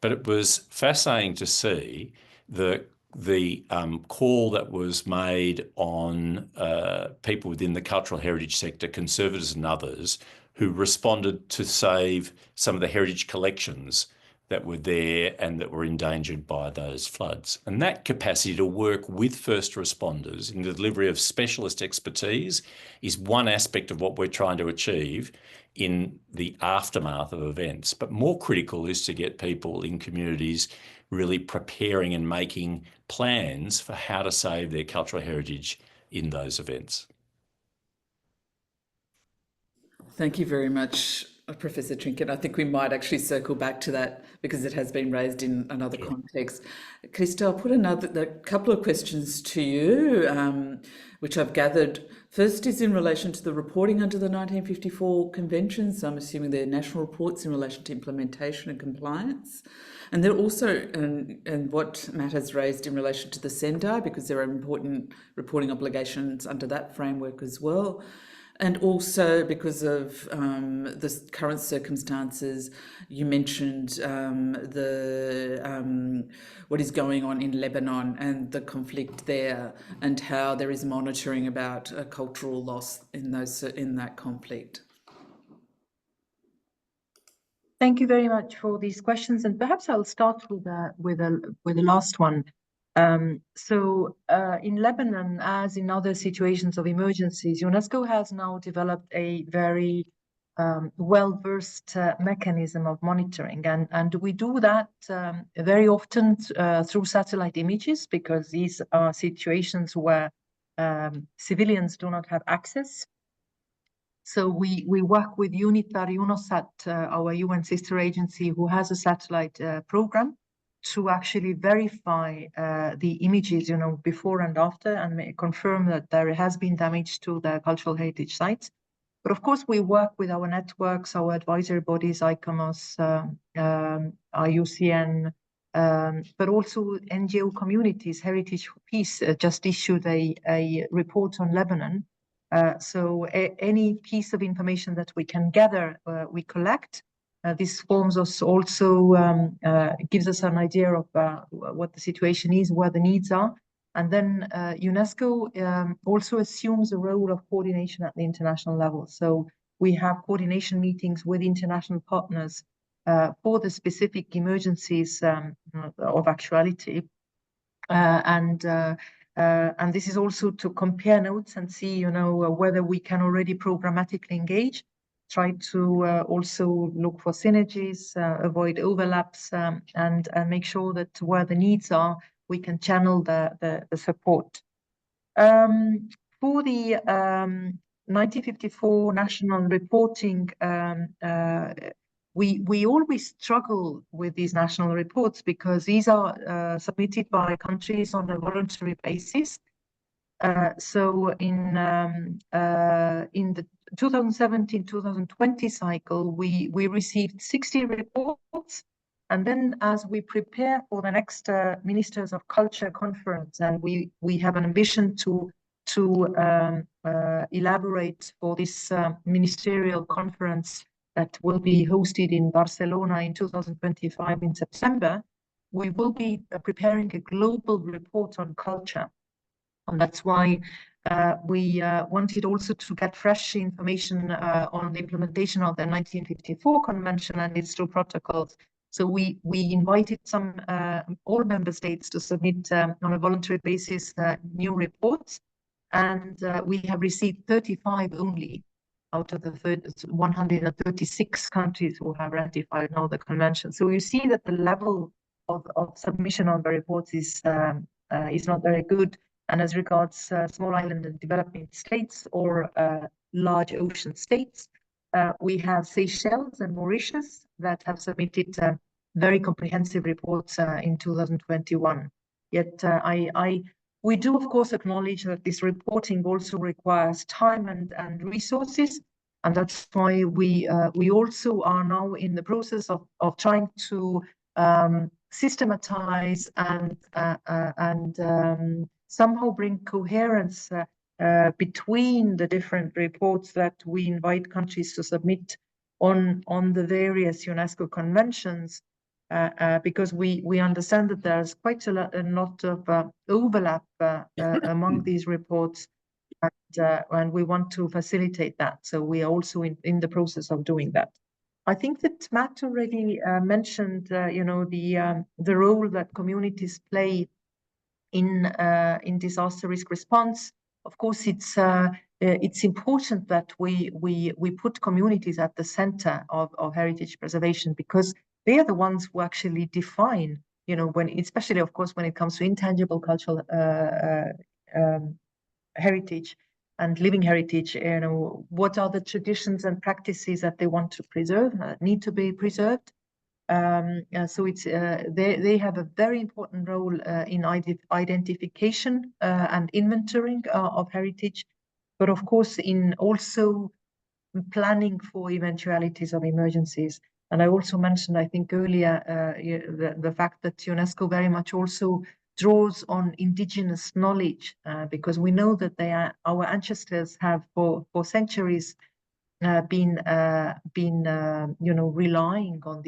But it was fascinating to see the call that was made on people within the cultural heritage sector, conservators and others, who responded to save some of the heritage collections that were there and that were endangered by those floods. And that capacity to work with first responders in the delivery of specialist expertise is one aspect of what we're trying to achieve in the aftermath of events. But more critical is to get people in communities really preparing and making plans for how to save their cultural heritage in those events. Thank you very much, Professor Trinket. I think we might actually circle back to that because it has been raised in another context. Krista, I'll put a couple of questions to you, which I've gathered. First is in relation to the reporting under the 1954 conventions. I'm assuming they're national reports in relation to implementation and compliance. And they're also, and what Matt has raised in relation to the Sendai, because there are important reporting obligations under that framework as well. And also because of the current circumstances, you mentioned what is going on in Lebanon and the conflict there, and how there is monitoring about cultural loss in that conflict. Thank you very much for these questions, and perhaps I'll start with the last one. In Lebanon, as in other situations of emergencies, UNESCO has now developed a very well-versed mechanism of monitoring, and we do that very often through satellite images, because these are situations where civilians do not have access. So we work with UNOSAT, our UN sister agency, who has a satellite program, to actually verify the images, before and after, and confirm that there has been damage to the cultural heritage sites. But of course, we work with our networks, our advisory bodies, ICOMOS, IUCN, but also NGO communities. Heritage for Peace just issued a report on Lebanon. So any piece of information that we can gather, we collect. This forms us also, gives us an idea of what the situation is, where the needs are. And then UNESCO also assumes a role of coordination at the international level. So we have coordination meetings with international partners for the specific emergencies of actuality. And this is also to compare notes and see, whether we can already programmatically engage, try to also look for synergies, avoid overlaps, and make sure that where the needs are, we can channel the support. For the 1954 national reporting, we always struggle with these national reports because these are submitted by countries on a voluntary basis. So in the 2017-2020 cycle, we received 60 reports. And then as we prepare for the next Ministers of Culture conference, and we have an ambition to elaborate for this ministerial conference that will be hosted in Barcelona in 2025 in September, we will be preparing a global report on culture. And that's why we wanted also to get fresh information on the implementation of the 1954 convention and its two protocols. So we invited all member states to submit on a voluntary basis new reports, and we have received 35 only out of the 136 countries who have ratified now the convention. So you see that the level of submission on the reports is not very good. And as regards small island and developing states or large ocean states, we have Seychelles and Mauritius that have submitted very comprehensive reports in 2021. Yet we do, of course, acknowledge that this reporting also requires time and resources. And that's why we also are now in the process of trying to systematize and somehow bring coherence between the different reports that we invite countries to submit on the various UNESCO conventions, because we understand that there's quite a lot of overlap among these reports, and we want to facilitate that. So we are also in the process of doing that. I think that Matt already mentioned, the role that communities play in disaster risk response. Of course, it's important that we put communities at the center of heritage preservation, because they are the ones who actually define, especially of course when it comes to intangible cultural heritage and living heritage. What are the traditions and practices that they want to preserve, need to be preserved. So they have a very important role in identification and inventorying of heritage, but of course in also planning for eventualities of emergencies. And I also mentioned, I think earlier, the fact that UNESCO very much also draws on indigenous knowledge, because we know that our ancestors have for centuries been relying on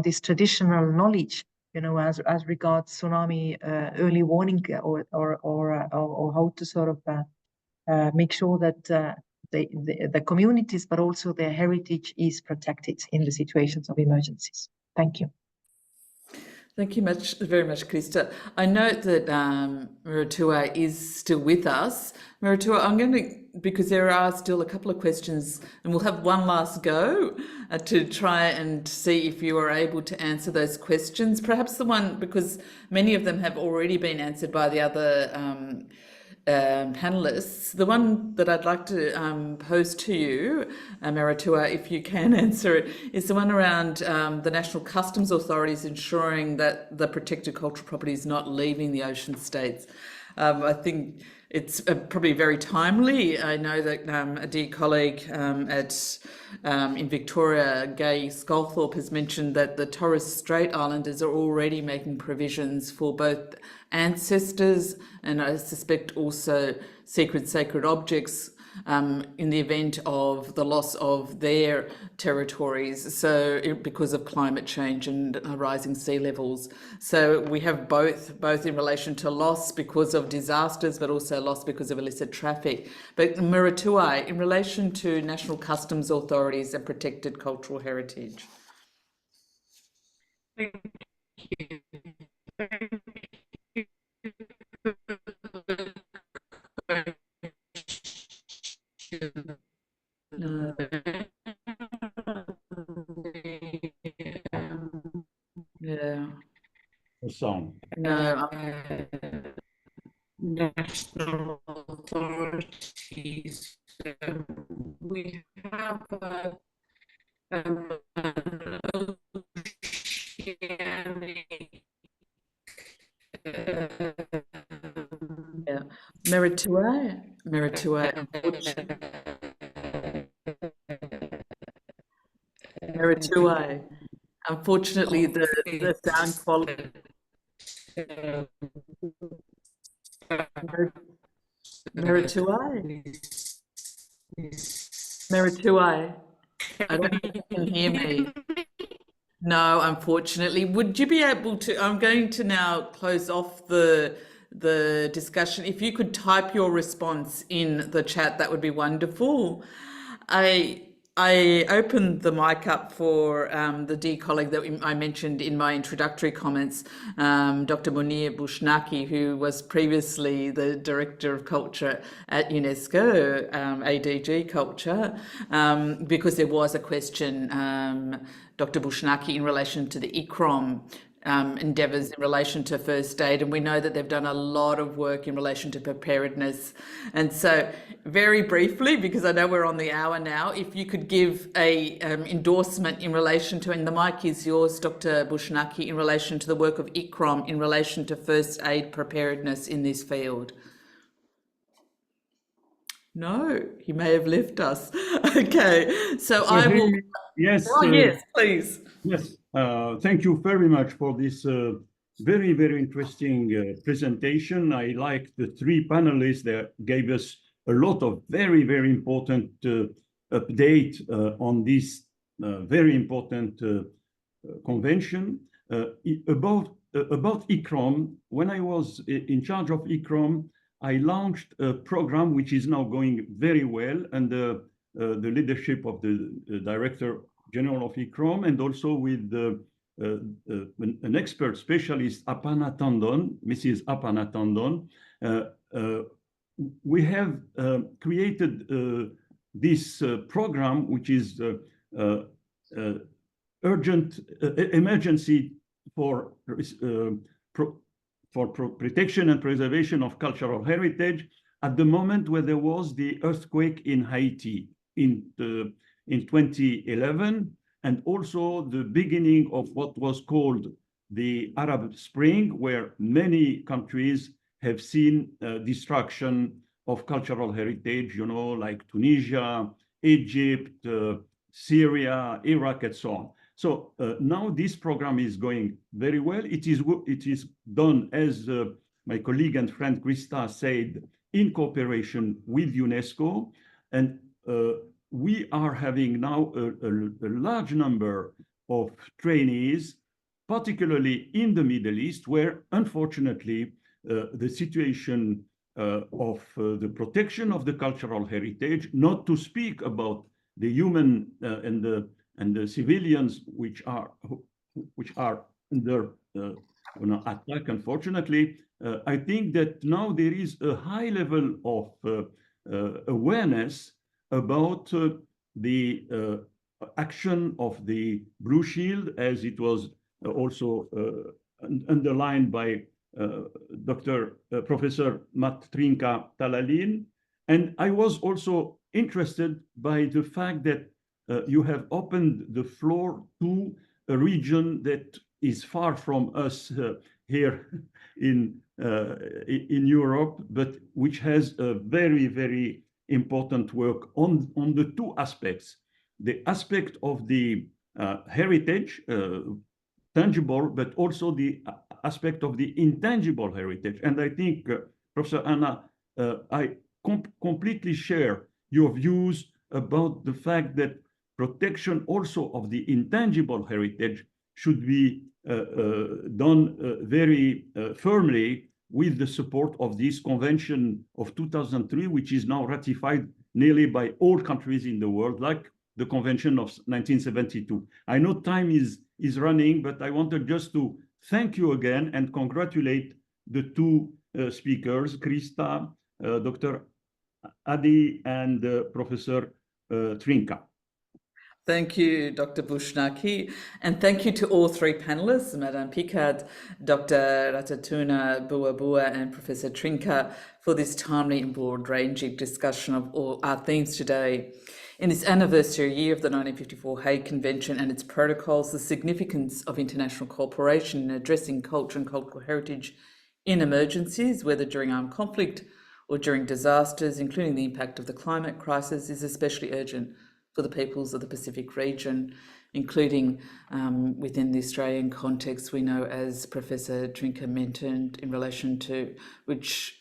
this traditional knowledge, as regards tsunami early warning or how to sort of make sure that the communities, but also their heritage, is protected in the situations of emergencies. Thank you. Thank you very much, Krista. I note that Maratua is still with us. Maratua, I'm going to, because there are still a couple of questions, and we'll have one last go to try and see if you are able to answer those questions. Perhaps the one, because many of them have already been answered by the other panelists. The one that I'd like to pose to you, Maratua, if you can answer it, is the one around the national customs authorities ensuring that the protected cultural property is not leaving the ocean states. I think it's probably very timely. I know that a dear colleague in Victoria, Gay Sculthorpe, has mentioned that the Torres Strait Islanders are already making provisions for both ancestors and I suspect also sacred objects in the event of the loss of their territories, so because of climate change and rising sea levels. So we have both in relation to loss because of disasters, but also loss because of illicit traffic. But Maratua, in relation to national customs authorities and protected cultural heritage. Thank you. No. Yeah. sound. No, National authorities. We have an oceanic yeah. Meritua, unfortunately. Meritua. Unfortunately, the sound quality. Meritua. Meritua. I don't think you can hear me. No, unfortunately. Would you be able to? I'm going to now close off the discussion. If you could type your response in the chat, that would be wonderful. I opened the mic up for the dear colleague that I mentioned in my introductory comments, Dr. Munir Bushnaki, who was previously the Director of Culture at UNESCO, ADG Culture, because there was a question, Dr. Bushnaki, in relation to the ICROM endeavours in relation to first aid, and we know that they've done a lot of work in relation to preparedness. And so, very briefly, because I know we're on the hour now, if you could give a endorsement in relation to, and the mic is yours, Dr. Bushnaki, in relation to the work of ICROM in relation to first aid preparedness in this field. No, he may have left us. Okay, so I will. Yes. Oh, yes, please. Yes. Thank you very much for this very, very interesting presentation. I like the three panelists that gave us a lot of very, very important update on this very important convention. About ICROM, when I was in charge of ICROM, I launched a program which is now going very well under the leadership of the Director General of ICROM, and also with an expert specialist, Apana Tandon, Mrs. Apana Tandon. We have created this program, which is urgent emergency for protection and preservation of cultural heritage at the moment where there was the earthquake in Haiti in 2011, and also the beginning of what was called the Arab Spring, where many countries have seen destruction of cultural heritage, you know, like Tunisia, Egypt, Syria, Iraq, and so on. So now this program is going very well. It is done, as my colleague and friend Krista said, in cooperation with UNESCO, and we are having now a large number of trainees, particularly in the Middle East, where unfortunately the situation of the protection of the cultural heritage, not to speak about the human and the civilians which are under attack, unfortunately, I think that now there is a high level of awareness about the action of the Blue Shield, as it was also underlined by Professor Matt Trinka Talalin. And I was also interested by the fact that you have opened the floor to a region that is far from us here in Europe, but which has a very, very important work on the two aspects: the aspect of the heritage, tangible, but also the aspect of the intangible heritage. And I think, Professor Anna, I completely share your views about the fact that protection also of the intangible heritage should be done very firmly with the support of this Convention of 2003, which is now ratified nearly by all countries in the world, like the Convention of 1972. I know time is running, but I wanted just to thank you again and congratulate the two speakers, Krista, Dr. Adi, and Professor Trinka. Thank you, Dr. Bushnaki, and thank you to all three panelists, Madame Picard, Dr. Ratatuna Buabua, and Professor Trinka, for this timely and broad-ranging discussion of all our themes today. In this anniversary year of the 1954 Hague Convention and its protocols, the significance of international cooperation in addressing culture and cultural heritage in emergencies, whether during armed conflict or during disasters, including the impact of the climate crisis, is especially urgent for the peoples of the Pacific region, including within the Australian context, we know, as Professor Trinka mentioned, in relation to which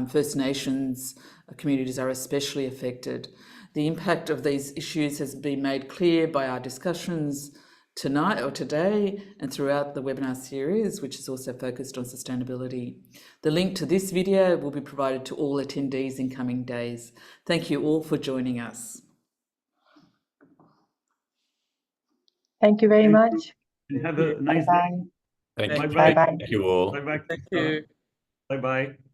First Nations communities are especially affected. The impact of these issues has been made clear by our discussions tonight or today and throughout the webinar series, which is also focused on sustainability. The link to this video will be provided to all attendees in coming days. Thank you all for joining us. Thank you very much. And have a nice day. Thank you. Bye-bye. Thank you all. Bye-bye. Thank you. Bye-bye.